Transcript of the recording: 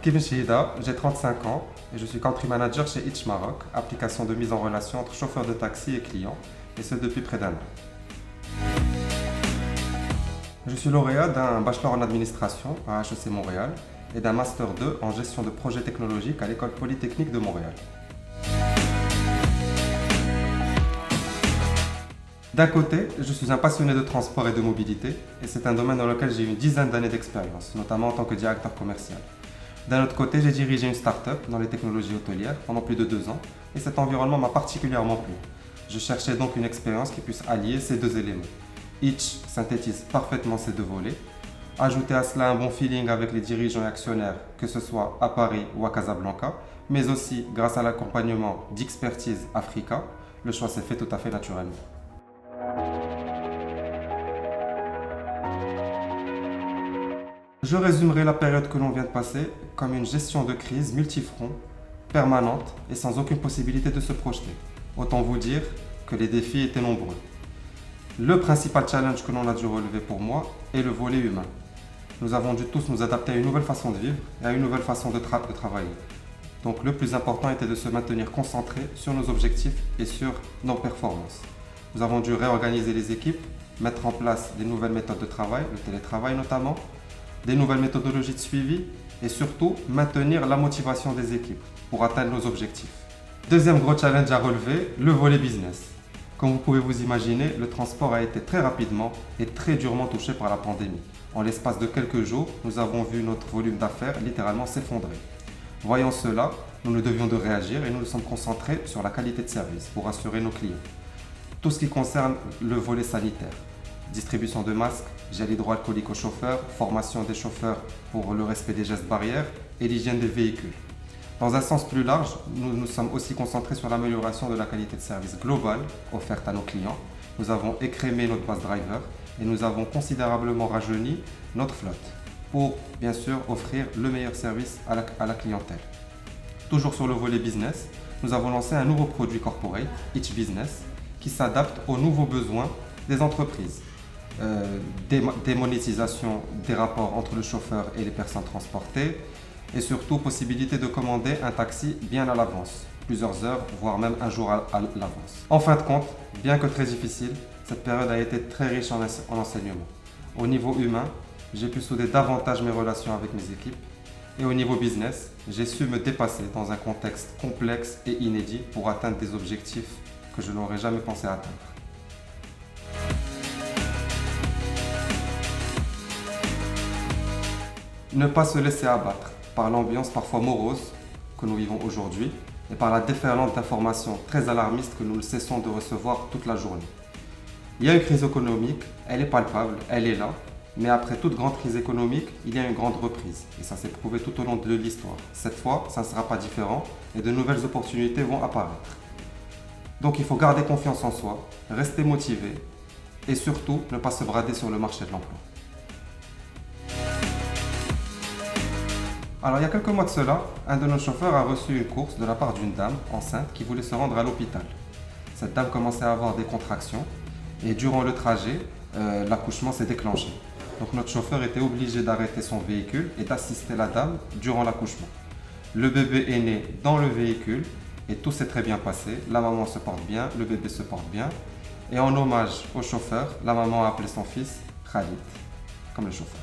Kevin Chehida, j'ai 35 ans et je suis country manager chez Itch Maroc, application de mise en relation entre chauffeurs de taxi et clients, et ce depuis près d'un an. Je suis lauréat d'un bachelor en administration à HEC Montréal et d'un master 2 en gestion de projets technologiques à l'École polytechnique de Montréal. D'un côté, je suis un passionné de transport et de mobilité, et c'est un domaine dans lequel j'ai eu une dizaine d'années d'expérience, notamment en tant que directeur commercial. D'un autre côté, j'ai dirigé une start-up dans les technologies hôtelières pendant plus de 2 ans, et cet environnement m'a particulièrement plu. Je cherchais donc une expérience qui puisse allier ces deux éléments. Itch synthétise parfaitement ces deux volets. Ajoutez à cela un bon feeling avec les dirigeants et actionnaires, que ce soit à Paris ou à Casablanca, mais aussi grâce à l'accompagnement d'Expertise Africa, le choix s'est fait tout à fait naturellement. Je résumerai la période que l'on vient de passer comme une gestion de crise multifront, permanente et sans aucune possibilité de se projeter. Autant vous dire que les défis étaient nombreux. Le principal challenge que l'on a dû relever pour moi est le volet humain. Nous avons dû tous nous adapter à une nouvelle façon de vivre et à une nouvelle façon de travailler. Donc le plus important était de se maintenir concentré sur nos objectifs et sur nos performances. Nous avons dû réorganiser les équipes, mettre en place des nouvelles méthodes de travail, le télétravail notamment, des nouvelles méthodologies de suivi et surtout maintenir la motivation des équipes pour atteindre nos objectifs. Deuxième gros challenge à relever, le volet business. Comme vous pouvez vous imaginer, le transport a été très rapidement et très durement touché par la pandémie. En l'espace de quelques jours, nous avons vu notre volume d'affaires littéralement s'effondrer. Voyant cela, nous nous devions de réagir et nous nous sommes concentrés sur la qualité de service pour assurer nos clients. Tout ce qui concerne le volet sanitaire, distribution de masques, gel hydroalcoolique aux chauffeurs, formation des chauffeurs pour le respect des gestes barrières et l'hygiène des véhicules. Dans un sens plus large, nous nous sommes aussi concentrés sur l'amélioration de la qualité de service globale offerte à nos clients. Nous avons écrémé notre base driver et nous avons considérablement rajeuni notre flotte pour bien sûr offrir le meilleur service à la clientèle. Toujours sur le volet business, nous avons lancé un nouveau produit corporate, Itch Business, qui s'adapte aux nouveaux besoins des entreprises. Démonétisation des rapports entre le chauffeur et les personnes transportées et surtout possibilité de commander un taxi bien à l'avance, plusieurs heures, voire même un jour à l'avance. En fin de compte, bien que très difficile, cette période a été très riche en enseignement. Au niveau humain, j'ai pu souder davantage mes relations avec mes équipes et au niveau business, j'ai su me dépasser dans un contexte complexe et inédit pour atteindre des objectifs que je n'aurais jamais pensé atteindre. Ne pas se laisser abattre par l'ambiance parfois morose que nous vivons aujourd'hui et par la déferlante d'informations très alarmistes que nous ne cessons de recevoir toute la journée. Il y a une crise économique, elle est palpable, elle est là, mais après toute grande crise économique, il y a une grande reprise et ça s'est prouvé tout au long de l'histoire. Cette fois, ça ne sera pas différent et de nouvelles opportunités vont apparaître. Donc il faut garder confiance en soi, rester motivé et surtout ne pas se brader sur le marché de l'emploi. Alors il y a quelques mois de cela, un de nos chauffeurs a reçu une course de la part d'une dame enceinte qui voulait se rendre à l'hôpital. Cette dame commençait à avoir des contractions et durant le trajet, l'accouchement s'est déclenché. Donc notre chauffeur était obligé d'arrêter son véhicule et d'assister la dame durant l'accouchement. Le bébé est né dans le véhicule et tout s'est très bien passé. La maman se porte bien, le bébé se porte bien. Et en hommage au chauffeur, la maman a appelé son fils Khalid, comme le chauffeur.